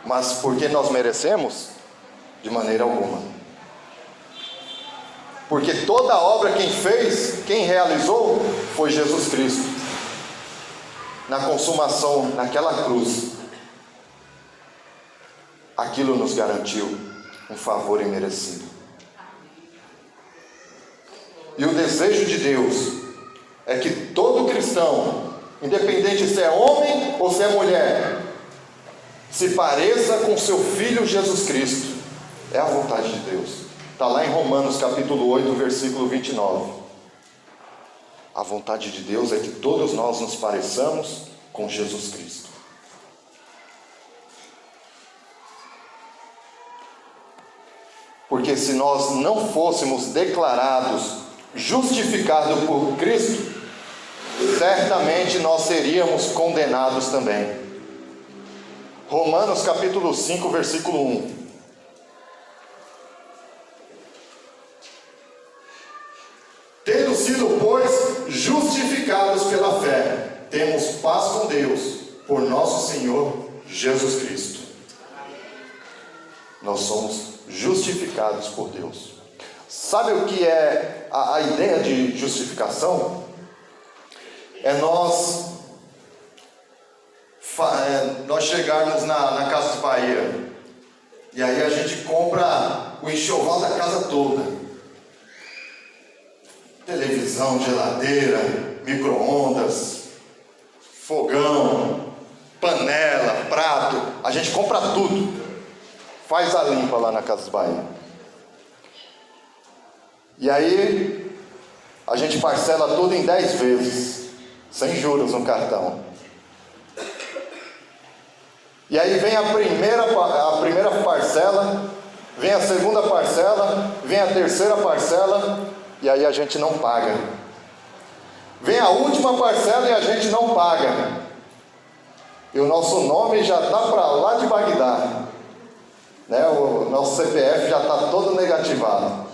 Mas porque nós merecemos? De maneira alguma. Porque toda a obra quem fez, quem realizou, foi Jesus Cristo. Na consumação, naquela cruz. Aquilo nos garantiu um favor imerecido. E o desejo de Deus é que todo cristão, independente se é homem ou se é mulher, se pareça com seu Filho Jesus Cristo. É a vontade de Deus. Está lá em Romanos capítulo 8, versículo 29. A vontade de Deus é que todos nós nos pareçamos com Jesus Cristo. Porque se nós não fôssemos declarados justificados por Cristo, certamente nós seríamos condenados também. Romanos capítulo 5, versículo 1. Tendo sido, pois, justificados pela fé, temos paz com Deus, por nosso Senhor Jesus Cristo. Nós somos justificados por Deus. Sabe o que é a ideia de justificação? É nós chegarmos na Casa de Bahia, e aí a gente compra o enxoval da casa toda: televisão, geladeira, micro-ondas, fogão, panela, prato. A gente compra tudo, faz a limpa lá na Casa de Bahia. E aí a gente parcela tudo em 10 vezes, sem juros no cartão. E aí vem a primeira parcela, vem a segunda parcela, vem a terceira parcela, e aí a gente não paga. Vem a última parcela e a gente não paga. E o nosso nome já está para lá de Bagdá, né? O nosso CPF já está todo negativado.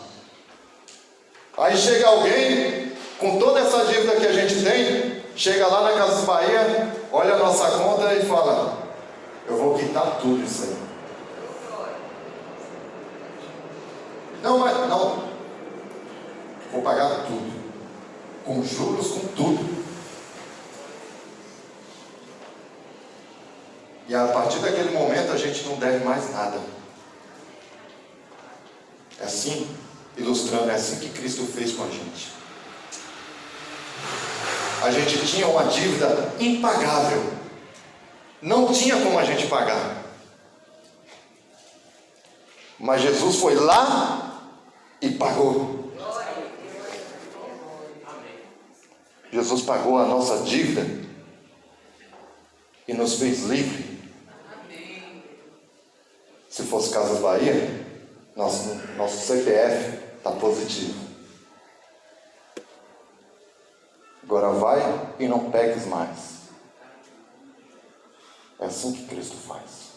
Aí chega alguém com toda essa dívida que a gente tem, chega lá na Casa de Bahia, olha a nossa conta e fala: eu vou quitar tudo isso aí. Não, mas não. Vou pagar tudo. Com juros, com tudo. E a partir daquele momento a gente não deve mais nada. É assim, ilustrando, é assim que Cristo fez com a gente. A gente tinha uma dívida impagável. Não tinha como a gente pagar. Mas Jesus foi lá e pagou. Jesus pagou a nossa dívida e nos fez livre. Se fosse Casas Bahia, nosso CPF está positivo. Agora vai e não peques mais. É assim que Cristo faz.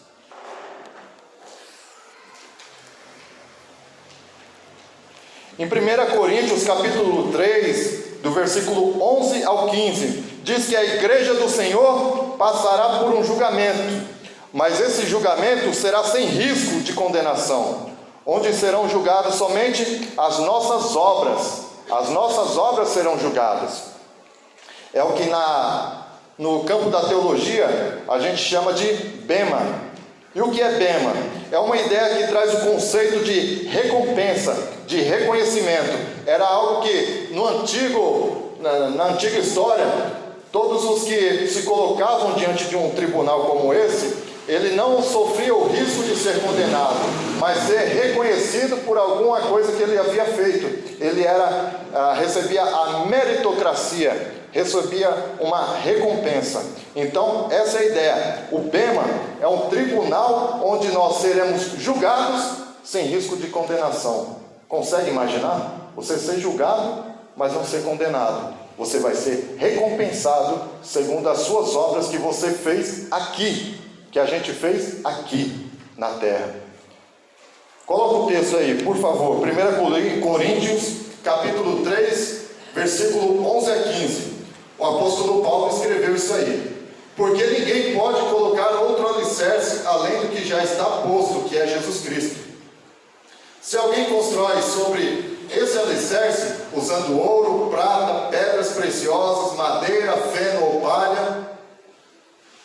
Em 1 Coríntios capítulo 3, do versículo 11 ao 15, diz que a igreja do Senhor passará por um julgamento, mas esse julgamento será sem risco de condenação, onde serão julgadas somente as nossas obras. As nossas obras serão julgadas. É o que no campo da teologia a gente chama de bema. E o que é bema? É uma ideia que traz o conceito de recompensa, de reconhecimento. Era algo que na antiga história, todos os que se colocavam diante de um tribunal como esse, ele não sofria o risco de ser condenado, mas ser reconhecido por alguma coisa que ele havia feito. Ele recebia a meritocracia, recebia uma recompensa. Então, essa é a ideia. O bema é um tribunal onde nós seremos julgados sem risco de condenação. Consegue imaginar? Você ser julgado, mas não ser condenado. Você vai ser recompensado segundo as suas obras que você fez aqui, que a gente fez aqui na terra. Coloca o texto aí, por favor. 1 Coríntios, capítulo 3, versículo 11 a 15. O apóstolo Paulo escreveu isso aí. Porque ninguém pode colocar outro alicerce além do que já está posto, que é Jesus Cristo. Se alguém constrói sobre esse alicerce, usando ouro, prata, pedras preciosas, madeira, feno ou palha,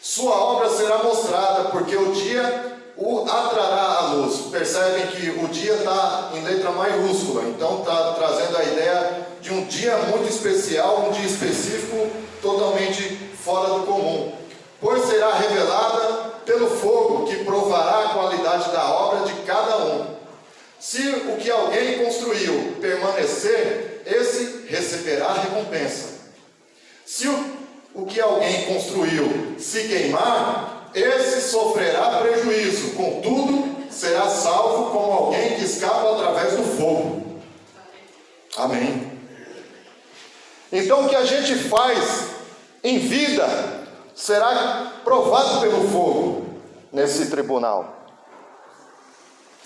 sua obra será mostrada, porque o dia o atrará à luz. Percebem que o dia está em letra maiúscula, então está trazendo a ideia de um dia muito especial, um dia específico, totalmente fora do comum. Pois será revelada pelo fogo, que provará a qualidade da obra de cada um. Se o que alguém construiu permanecer, esse receberá recompensa. Se o que alguém construiu se queimar, esse sofrerá prejuízo, contudo, será salvo como alguém que escapa através do fogo. Amém. Então, o que a gente faz em vida será provado pelo fogo nesse tribunal.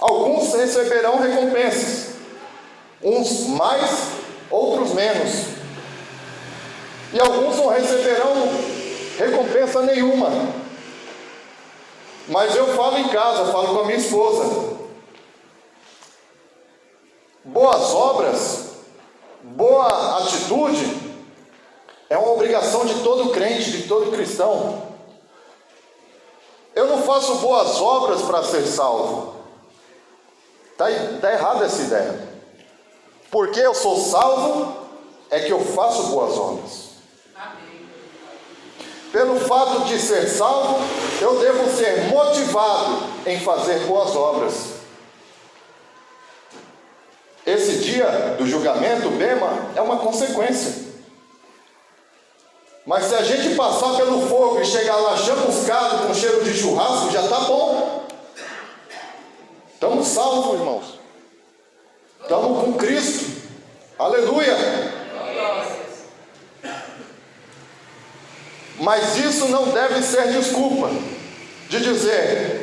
Alguns receberão recompensas, uns mais, outros menos. E alguns não receberão recompensa nenhuma. Mas eu falo em casa, falo com a minha esposa. Boas obras, boa atitude, é uma obrigação de todo crente, de todo cristão. Eu não faço boas obras para ser salvo. Está errada essa ideia. Porque eu sou salvo, é que eu faço boas obras. Amém. Pelo fato de ser salvo, eu devo ser motivado em fazer boas obras. Esse dia do julgamento, bema, é uma consequência. Mas se a gente passar pelo fogo e chegar lá chamuscado com cheiro de churrasco, já está bom. Estamos salvos, irmãos. Estamos com Cristo. Aleluia. Mas isso não deve ser desculpa de dizer: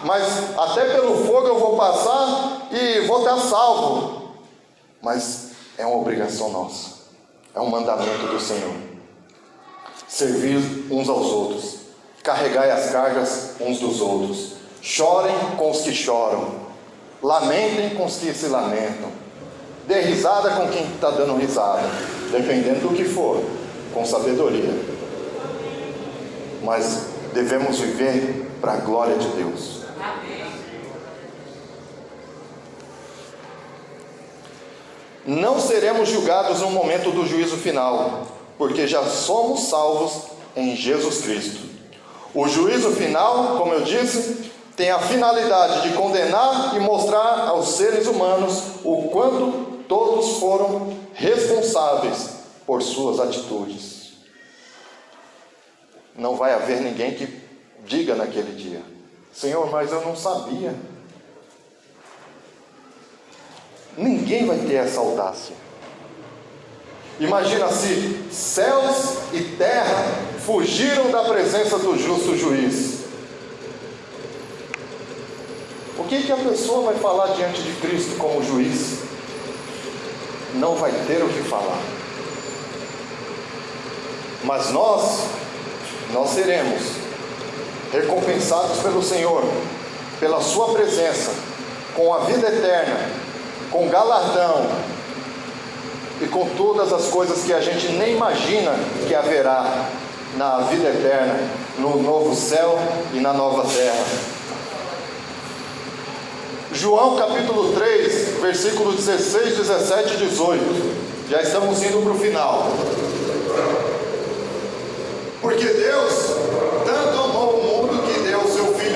mas até pelo fogo eu vou passar e vou estar salvo. Mas é uma obrigação nossa. É um mandamento do Senhor. Servir uns aos outros. Carregai as cargas uns dos outros. Chorem com os que choram. Lamentem com os que se lamentam. Dê risada com quem está dando risada. Dependendo do que for. Com sabedoria. Mas devemos viver para a glória de Deus. Amém. Não seremos julgados no momento do juízo final, porque já somos salvos em Jesus Cristo. O juízo final, como eu disse, tem a finalidade de condenar e mostrar aos seres humanos o quanto todos foram responsáveis por suas atitudes. Não vai haver ninguém que diga naquele dia: Senhor, mas eu não sabia. Ninguém vai ter essa audácia. Imagina se céus e terra fugiram da presença do justo juiz. O que a pessoa vai falar diante de Cristo como juiz? Não vai ter o que falar. Mas nós seremos recompensados pelo Senhor, pela sua presença, com a vida eterna, com galardão e com todas as coisas que a gente nem imagina que haverá na vida eterna, no novo céu e na nova terra. João capítulo 3, versículo 16, 17 e 18. Já estamos indo para o final. Porque Deus tanto amou o mundo que deu o seu Filho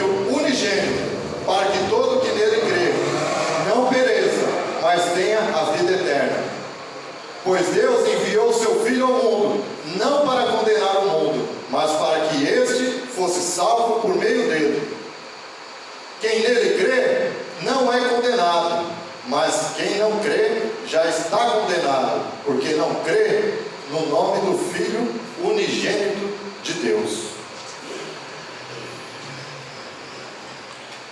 Pois Deus enviou seu Filho ao mundo, não para condenar o mundo, mas para que este fosse salvo por meio dele. Quem nele crê não é condenado, mas quem não crê já está condenado, porque não crê no nome do Filho unigênito de Deus.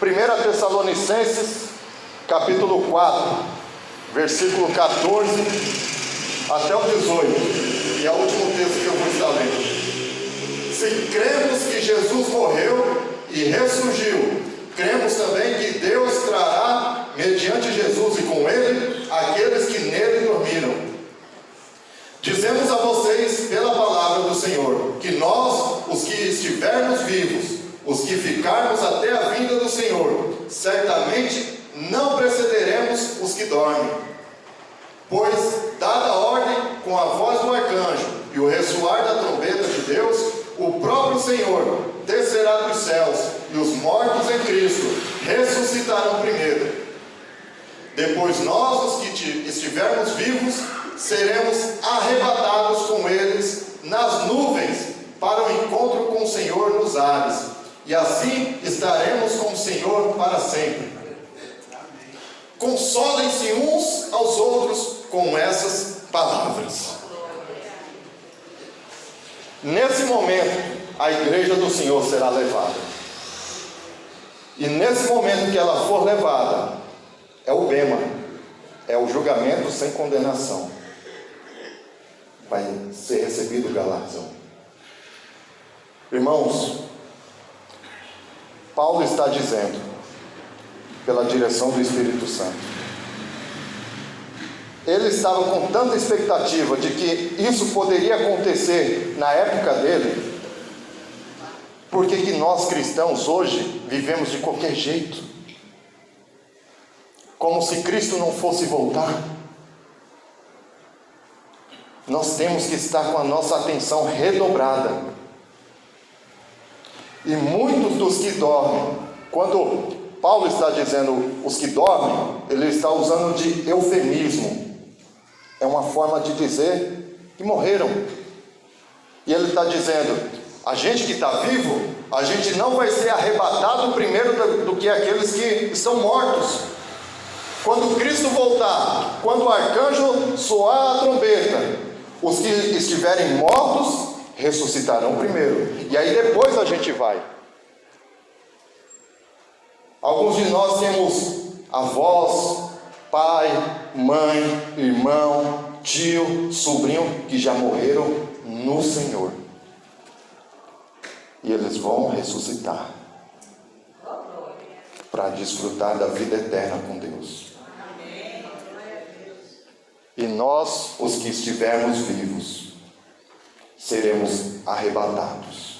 1 Tessalonicenses, capítulo 4, versículo 14 até o 18, e é o último texto que eu vou estar lendo. Se cremos que Jesus morreu e ressurgiu, cremos também que Deus trará, mediante Jesus e com ele, aqueles que nele dormiram. Dizemos a vocês, pela palavra do Senhor, que nós, os que estivermos vivos, os que ficarmos até a vinda do Senhor, certamente não precederemos os que dormem. Pois, dada a ordem com a voz do arcanjo e o ressoar da trombeta de Deus, o próprio Senhor descerá dos céus, e os mortos em Cristo ressuscitarão primeiro. Depois nós, os que estivermos vivos, seremos arrebatados com eles nas nuvens para o encontro com o Senhor nos ares, e assim estaremos com o Senhor para sempre. Consolem-se uns aos outros com essas palavras. Nesse momento, a igreja do Senhor será levada. E nesse momento que ela for levada, é o bema, é o julgamento sem condenação. Vai ser recebido o galardão. Irmãos, Paulo está dizendo, pela direção do Espírito Santo, ele estava com tanta expectativa de que isso poderia acontecer na época dele. Por que nós cristãos hoje vivemos de qualquer jeito? Como se Cristo não fosse voltar. Nós temos que estar com a nossa atenção redobrada. E muitos dos que dormem, quando Paulo está dizendo os que dormem, ele está usando de eufemismo. É uma forma de dizer que morreram. E ele está dizendo, a gente que está vivo, a gente não vai ser arrebatado primeiro do que aqueles que estão mortos. Quando Cristo voltar, quando o arcanjo soar a trombeta, os que estiverem mortos ressuscitarão primeiro. E aí depois a gente vai. Alguns de nós temos avós, pai, mãe, irmão, tio, sobrinho que já morreram no Senhor. E eles vão ressuscitar para desfrutar da vida eterna com Deus. E nós, os que estivermos vivos, seremos arrebatados,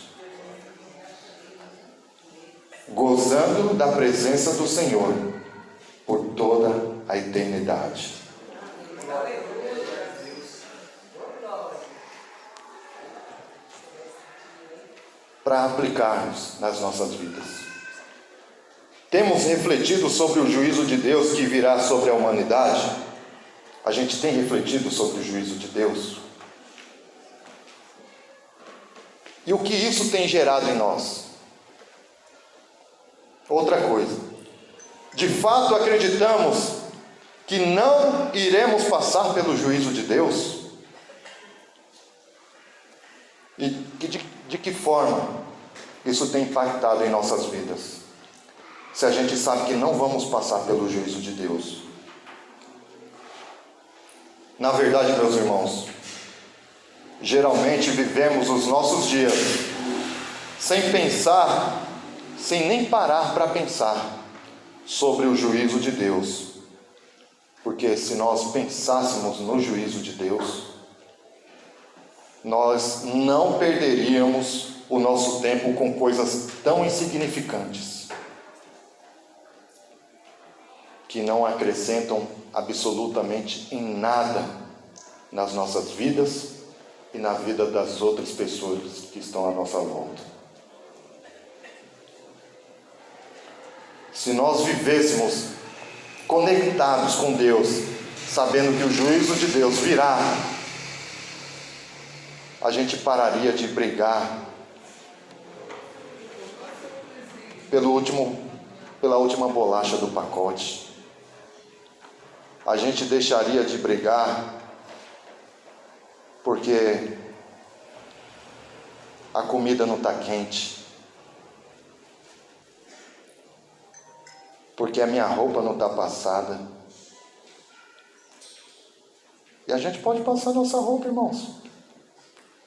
gozando da presença do Senhor por toda a eternidade. Para aplicarmos nas nossas vidas, temos refletido sobre o juízo de Deus que virá sobre a humanidade? A gente tem refletido sobre o juízo de Deus? E o que isso tem gerado em nós? Outra coisa, de fato acreditamos que não iremos passar pelo juízo de Deus? E de que forma isso tem impactado em nossas vidas? Se a gente sabe que não vamos passar pelo juízo de Deus. Na verdade, meus irmãos, geralmente vivemos os nossos dias sem pensar, sem nem parar para pensar sobre o juízo de Deus. Porque se nós pensássemos no juízo de Deus, nós não perderíamos o nosso tempo com coisas tão insignificantes, que não acrescentam absolutamente em nada nas nossas vidas e na vida das outras pessoas que estão à nossa volta. Se nós vivêssemos conectados com Deus, sabendo que o juízo de Deus virá, a gente pararia de brigar pela última bolacha do pacote. A gente deixaria de brigar porque a comida não está quente, porque a minha roupa não está passada. E a gente pode passar nossa roupa, irmãos.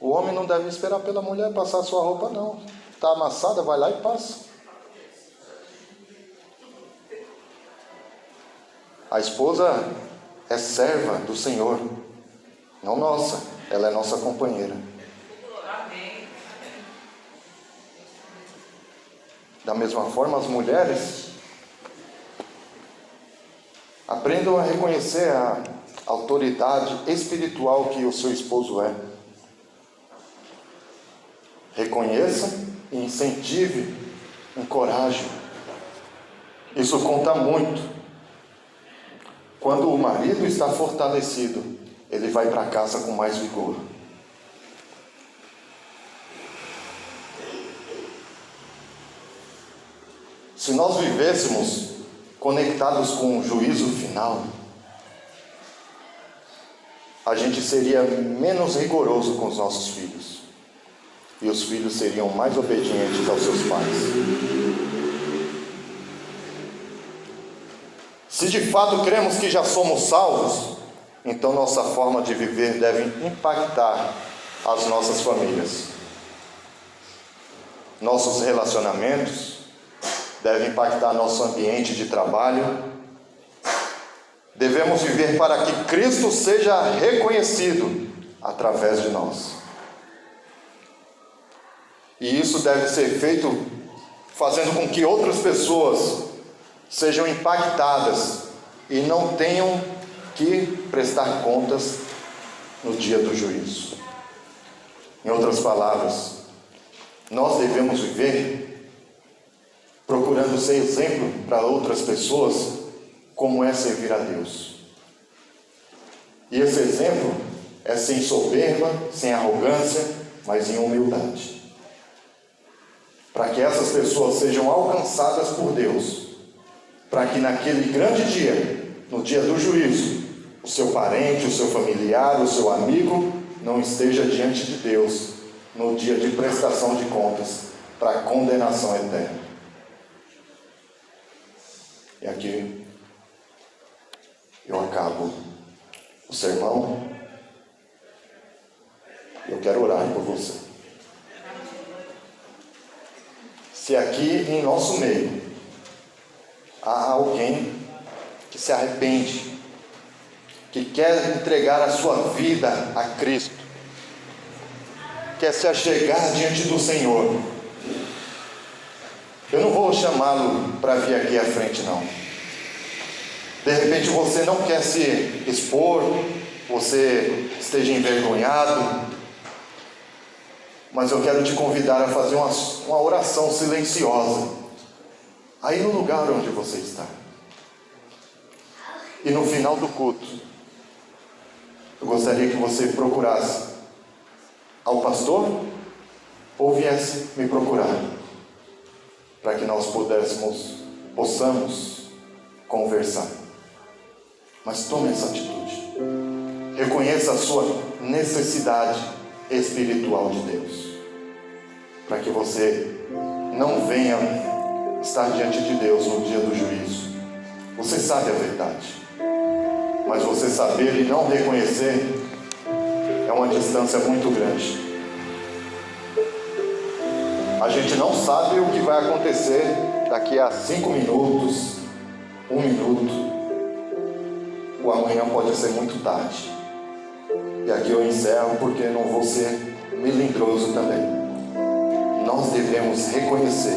O homem não deve esperar pela mulher passar sua roupa, não. Está amassada, vai lá e passa. A esposa é serva do Senhor, não nossa. Ela é nossa companheira. Da mesma forma, as mulheres aprendam a reconhecer a autoridade espiritual que o seu esposo é. Reconheça e incentive, encoraje. Isso conta muito. Quando o marido está fortalecido, ele vai para casa com mais vigor. Se nós vivêssemos conectados com o juízo final, a gente seria menos rigoroso com os nossos filhos. E os filhos seriam mais obedientes aos seus pais. Se de fato cremos que já somos salvos, então nossa forma de viver deve impactar as nossas famílias. Nossos relacionamentos devem impactar nosso ambiente de trabalho. Devemos viver para que Cristo seja reconhecido através de nós. E isso deve ser feito fazendo com que outras pessoas sejam impactadas e não tenham que prestar contas no dia do juízo. Em outras palavras, nós devemos viver procurando ser exemplo para outras pessoas como é servir a Deus. E esse exemplo é sem soberba, sem arrogância, mas em humildade. Para que essas pessoas sejam alcançadas por Deus, para que naquele grande dia, no dia do juízo, o seu parente, o seu familiar, o seu amigo não esteja diante de Deus no dia de prestação de contas para a condenação eterna. E aqui eu acabo o sermão. Eu quero orar por você. Se aqui em nosso meio há alguém que se arrepende, que quer entregar a sua vida a Cristo, quer se achegar diante do Senhor, eu não vou chamá-lo para vir aqui à frente, não. De repente você não quer se expor, você esteja envergonhado, mas eu quero te convidar a fazer uma oração silenciosa aí no lugar onde você está. E no final do culto, eu gostaria que você procurasse ao pastor ou viesse me procurar, para que nós possamos conversar. Mas tome essa atitude. Reconheça a sua necessidade espiritual de Deus, para que você não venha estar diante de Deus no dia do juízo. Você sabe a verdade, mas você saber e não reconhecer é uma distância muito grande. A gente não sabe o que vai acontecer daqui a 5 minutos, 1 minuto. O amanhã pode ser muito tarde. E aqui eu encerro porque não vou ser melindroso também. Nós devemos reconhecer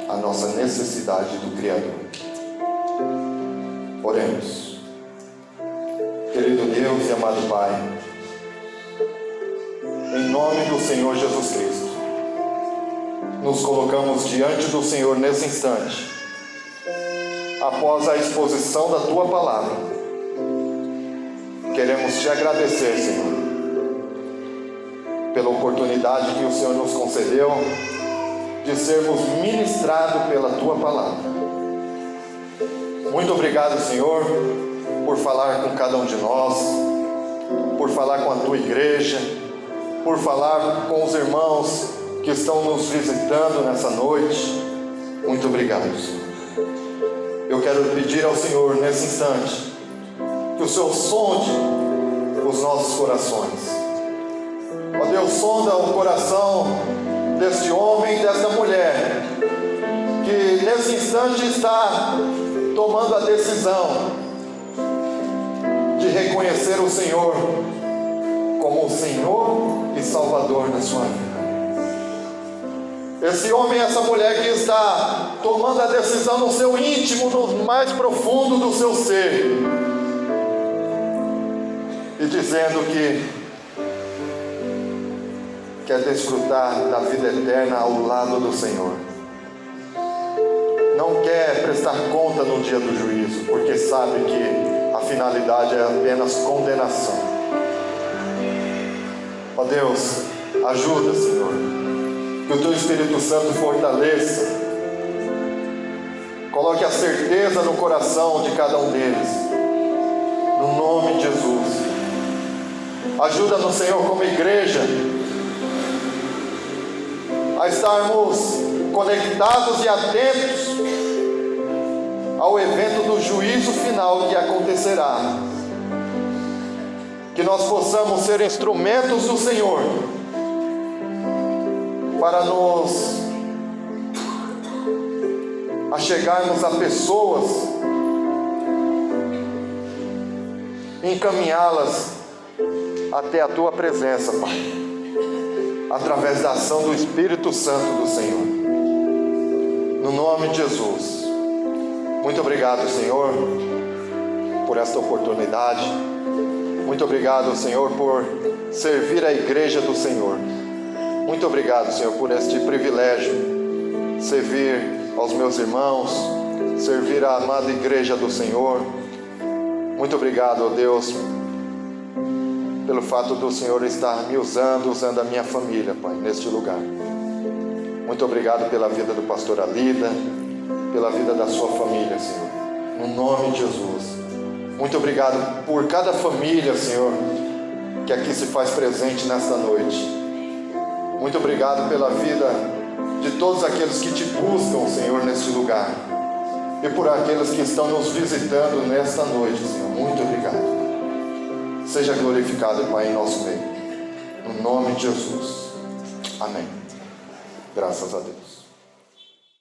a nossa necessidade do Criador. Oremos. Querido Deus e amado Pai, em nome do Senhor Jesus Cristo, nos colocamos diante do Senhor nesse instante, após a exposição da Tua Palavra, queremos te agradecer, Senhor, pela oportunidade que o Senhor nos concedeu de sermos ministrados pela Tua Palavra. Muito obrigado, Senhor, por falar com cada um de nós, por falar com a Tua igreja, por falar com os irmãos que estão nos visitando nessa noite. Muito obrigado, Senhor. Eu quero pedir ao Senhor nesse instante que o Senhor sonde os nossos corações. Ó Deus, sonda o coração deste homem e desta mulher que nesse instante está tomando a decisão de reconhecer o Senhor como o Senhor e Salvador na sua vida. Esse homem e essa mulher que está tomando a decisão no seu íntimo, no mais profundo do seu ser, e dizendo que quer desfrutar da vida eterna ao lado do Senhor. Não quer prestar conta no dia do juízo, porque sabe que a finalidade é apenas condenação. Ó Deus, ajuda, Senhor, que o Teu Espírito Santo fortaleça, coloque a certeza no coração de cada um deles, no nome de Jesus. Ajuda-nos, Senhor, como igreja, a estarmos conectados e atentos ao evento do juízo final que acontecerá. Que nós possamos ser instrumentos do Senhor para nos achegarmos a pessoas, encaminhá-las até a Tua presença, Pai, através da ação do Espírito Santo do Senhor, no nome de Jesus. Muito obrigado, Senhor, por esta oportunidade. Muito obrigado, Senhor, por servir a igreja do Senhor. Muito obrigado, Senhor, por este privilégio, servir aos meus irmãos, servir a amada igreja do Senhor. Muito obrigado, ó Deus, pelo fato do Senhor estar me usando a minha família, Pai, neste lugar. Muito obrigado pela vida do pastor Alida, pela vida da sua família, Senhor, no nome de Jesus. Muito obrigado por cada família, Senhor, que aqui se faz presente nesta noite. Muito obrigado pela vida de todos aqueles que Te buscam, Senhor, neste lugar, e por aqueles que estão nos visitando nesta noite, Senhor. Muito obrigado. Seja glorificado, Pai, em nosso meio, no nome de Jesus. Amém. Graças a Deus.